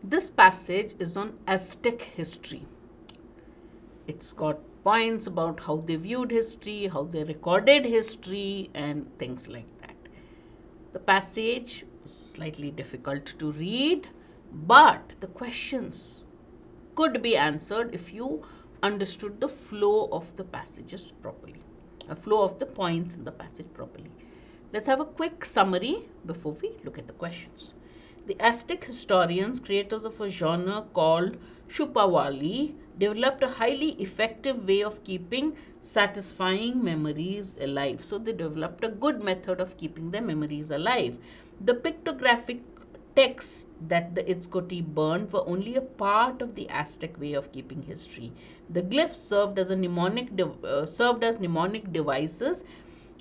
This passage is on Aztec history. It's got points about how they viewed history, how they recorded history, and things like that. The passage was slightly difficult to read, but the questions could be answered if you understood the flow of the passages properly, a flow of the points in the passage properly. Let's have a quick summary before we look at the questions. The Aztec historians, creators of a genre called Shupawali, developed a highly effective way of keeping satisfying memories alive. So they developed a good method of keeping their memories alive. The pictographic texts that the Itzcoatl burned were only a part of the Aztec way of keeping history. The glyphs served as mnemonic devices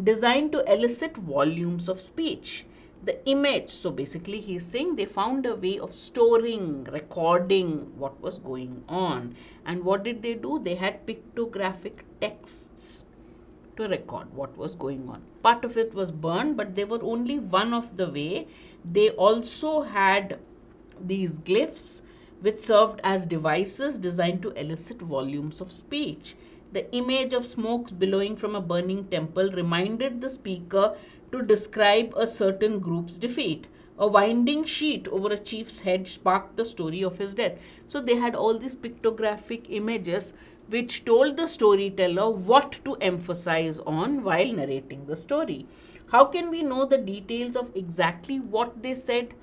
designed to elicit volumes of speech. The image, so basically he's saying they found a way of storing, recording what was going on. And what did they do? They had pictographic texts to record what was going on. Part of it was burned, but they were only one of the way. They also had these glyphs which served as devices designed to elicit volumes of speech. The image of smokes billowing from a burning temple reminded the speaker to describe a certain group's defeat. A winding sheet over a chief's head sparked the story of his death. So they had all these pictographic images which told the storyteller what to emphasize on while narrating the story. How can we know the details of exactly what they said?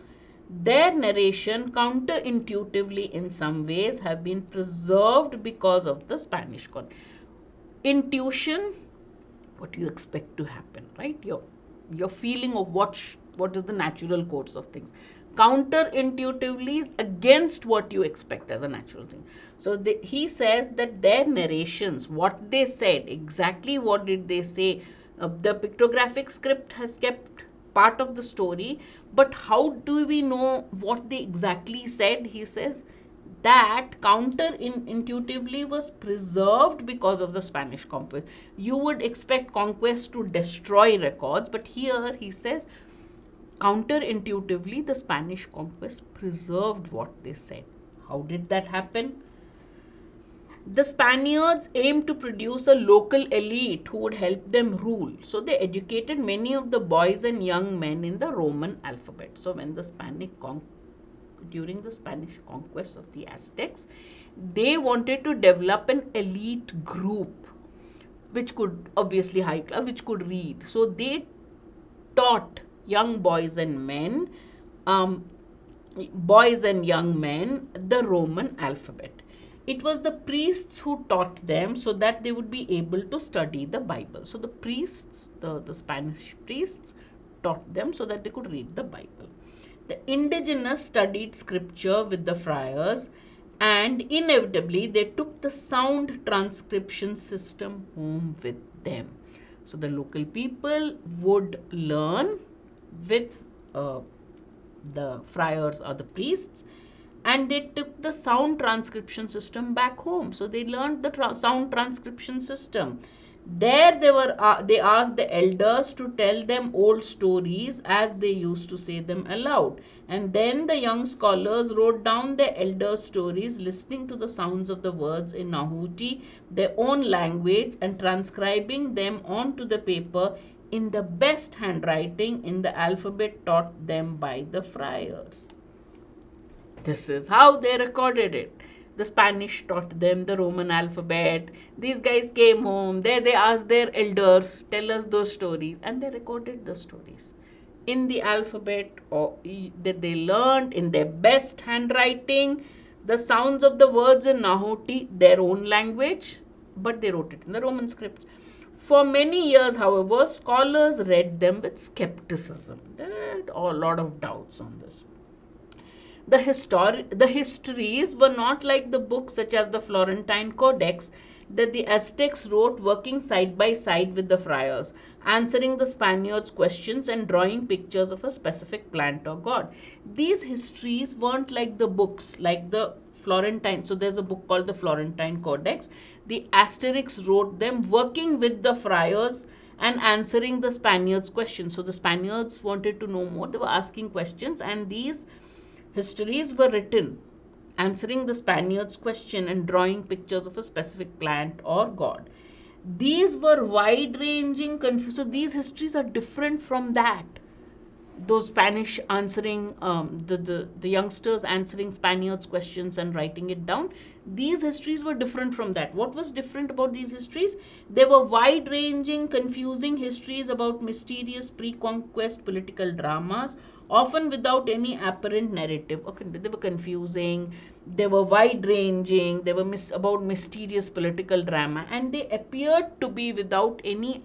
Their narration, counterintuitively in some ways, have been preserved because of the Spanish Conquest. Intuition, what you expect to happen, right? Your feeling of what is the natural course of things. Counterintuitively is against what you expect as a natural thing. So he says that their narrations, what they said, exactly what did they say, the pictographic script has kept part of the story, but how do we know what they exactly said? He says that counterintuitively was preserved because of the Spanish conquest. You would expect conquest to destroy records, but here he says counterintuitively the Spanish conquest preserved what they said. How did that happen? The Spaniards aimed to produce a local elite who would help them rule. So they educated many of the boys and young men in the Roman alphabet. So when during the Spanish conquest of the Aztecs, they wanted to develop an elite group which could, obviously high class, which could read. So they taught young boys and young men the Roman alphabet. It was the priests who taught them so that they would be able to study the Bible. So the priests, the Spanish priests, taught them so that they could read the Bible. The indigenous studied scripture with the friars, and inevitably they took the sound transcription system home with them. So the local people would learn with the friars or the priests, and they took the sound transcription system back home. So they learned the sound transcription system. There they asked the elders to tell them old stories as they used to say them aloud. And then the young scholars wrote down their elders' stories, listening to the sounds of the words in Nahuti, their own language, and transcribing them onto the paper in the best handwriting in the alphabet taught them by the friars. This is how they recorded it. The Spanish taught them the Roman alphabet. These guys came home. There they asked their elders, tell us those stories. And they recorded the stories in the alphabet or that they learned in their best handwriting. The sounds of the words in Nahuti, their own language, but they wrote it in the Roman script. For many years, however, scholars read them with skepticism. There are a lot of doubts on this. The histories were not like the books such as the Florentine Codex that the Aztecs wrote working side by side with the friars, answering the Spaniards' questions and drawing pictures of a specific plant or god. These histories weren't like the books, like the Florentine. So there's a book called the Florentine Codex. The Asterix wrote them working with the friars and answering the Spaniards' questions. So the Spaniards wanted to know more. They were asking questions, and these histories were written answering the Spaniards' question and drawing pictures of a specific plant or god. These were wide-ranging, so these histories are different from that. Those Spanish answering, the youngsters answering Spaniards' questions and writing it down. These histories were different from that. What was different about these histories? They were wide-ranging, confusing histories about mysterious pre-conquest political dramas, often without any apparent narrative. Okay, they were confusing, they were wide-ranging, they were about mysterious political drama, and they appeared to be without any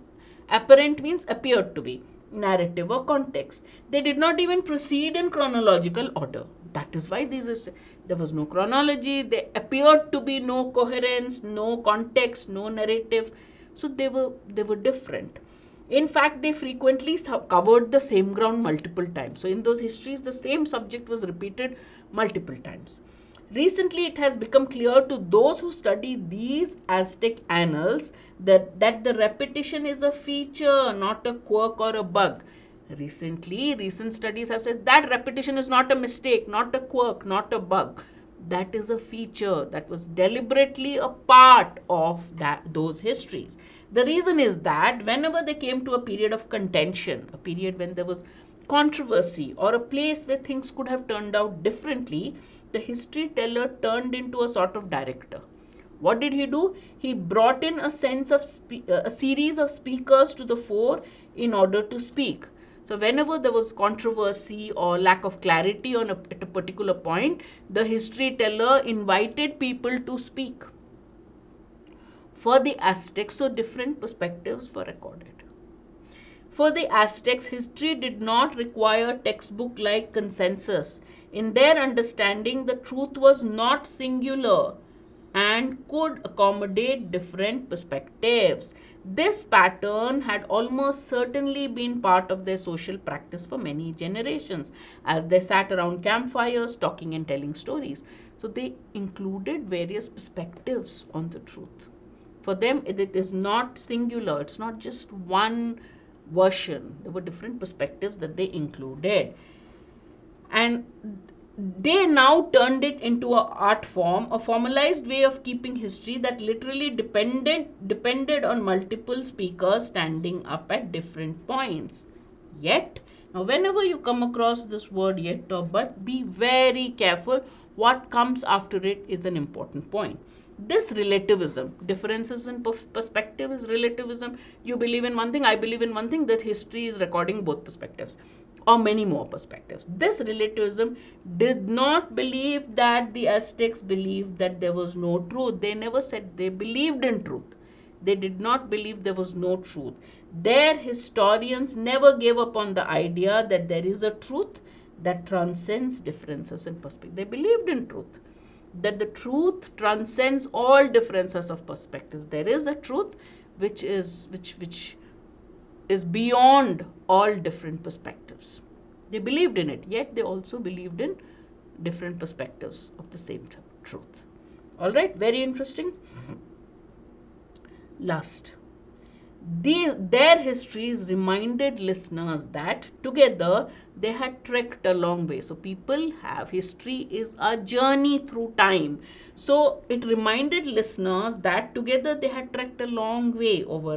apparent means appeared to be narrative or context. They did not even proceed in chronological order. That is why there was no chronology. There appeared to be no coherence, no context, no narrative. So they were different. In fact, they frequently covered the same ground multiple times. So in those histories, the same subject was repeated multiple times. Recently, it has become clear to those who study these Aztec annals that the repetition is a feature, not a quirk or a bug. Recent studies have said that repetition is not a mistake, not a quirk, not a bug. That is a feature that was deliberately a part of those histories. The reason is that whenever they came to a period of contention, a period when there was controversy or a place where things could have turned out differently, the history teller turned into a sort of director. What did he do? He brought in a series of speakers to the fore in order to speak. So whenever there was controversy or lack of clarity at a particular point, the history teller invited people to speak. For the Aztecs, so different perspectives were recorded. For the Aztecs, history did not require textbook-like consensus. In their understanding, the truth was not singular and could accommodate different perspectives. This pattern had almost certainly been part of their social practice for many generations, as they sat around campfires talking and telling stories. So they included various perspectives on the truth. For them, it is not singular. It's not just one version. There were different perspectives that they included. And they now turned it into an art form, a formalized way of keeping history that literally depended on multiple speakers standing up at different points. Yet, now whenever you come across this word yet or but, be very careful. What comes after it is an important point. This relativism, differences in perspective is relativism. You believe in one thing, I believe in one thing, that history is recording both perspectives or many more perspectives. This relativism did not believe that the Aztecs believed that there was no truth. They never said they believed in truth. They did not believe there was no truth. Their historians never gave up on the idea that there is a truth that transcends differences in perspective. They believed in truth, that the truth transcends all differences of perspective. There is a truth which is beyond all different perspectives. They believed in it, yet they also believed in different perspectives of the same truth. All right, very interesting. Last, their histories reminded listeners that together they had trekked a long way. So people have, history is a journey through time. So it reminded listeners that together they had trekked a long way over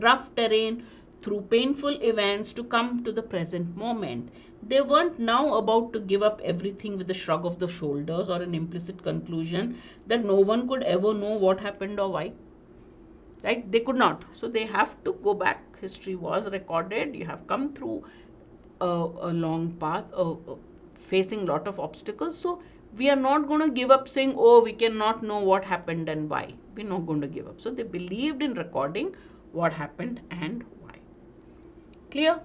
rough terrain, through painful events to come to the present moment. They weren't now about to give up everything with a shrug of the shoulders or an implicit conclusion that no one could ever know what happened or why. Right? They could not. So they have to go back. History was recorded. You have come through a long path, facing a lot of obstacles. So we are not going to give up saying, oh, we cannot know what happened and why. We're not going to give up. So they believed in recording what happened and why. Clear?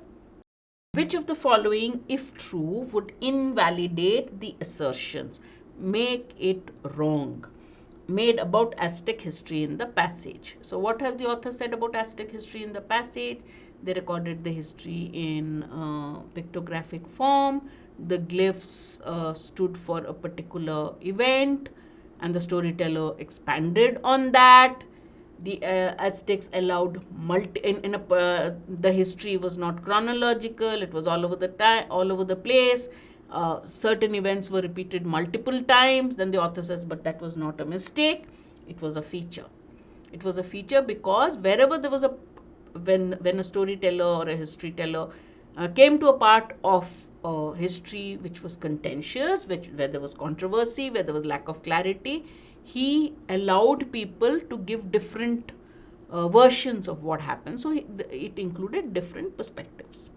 Which of the following, if true, would invalidate the assertions, make it wrong, made about Aztec history in the passage? So what has the author said about Aztec history in the passage? They recorded the history in pictographic form. The glyphs stood for a particular event and the storyteller expanded on that. The Aztecs allowed the history was not chronological, it was all over the place, certain events were repeated multiple times, then the author says, but that was not a mistake, it was a feature. It was a feature because wherever there was when a storyteller or a history teller came to a part of history which was contentious, where there was controversy, where there was lack of clarity, he allowed people to give different versions of what happened. So it included different perspectives.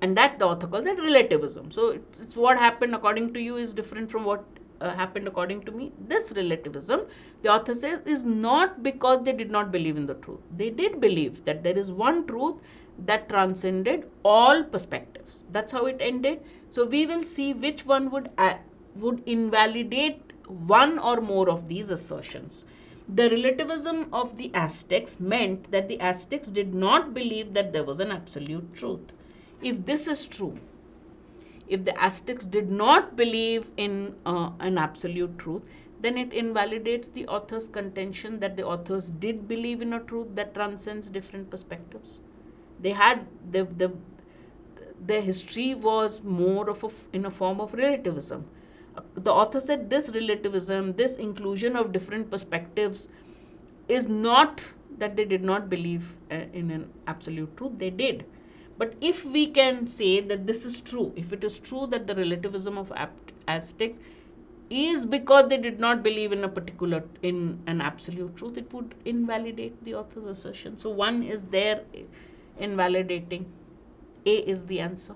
And that the author calls that relativism. So it's what happened according to you is different from what happened according to me. This relativism, the author says, is not because they did not believe in the truth. They did believe that there is one truth that transcended all perspectives. That's how it ended. So we will see which one would invalidate one or more of these assertions. The relativism of the Aztecs meant that the Aztecs did not believe that there was an absolute truth. If this is true, if the Aztecs did not believe in an absolute truth, then it invalidates the author's contention that the authors did believe in a truth that transcends different perspectives. They had their history was more of in a form of relativism. The author said this relativism, this inclusion of different perspectives, is not that they did not believe in an absolute truth. They did. But if we can say that this is true, if it is true that the relativism of Aztecs is because they did not believe in an absolute truth, it would invalidate the author's assertion. So one is there invalidating. A is the answer.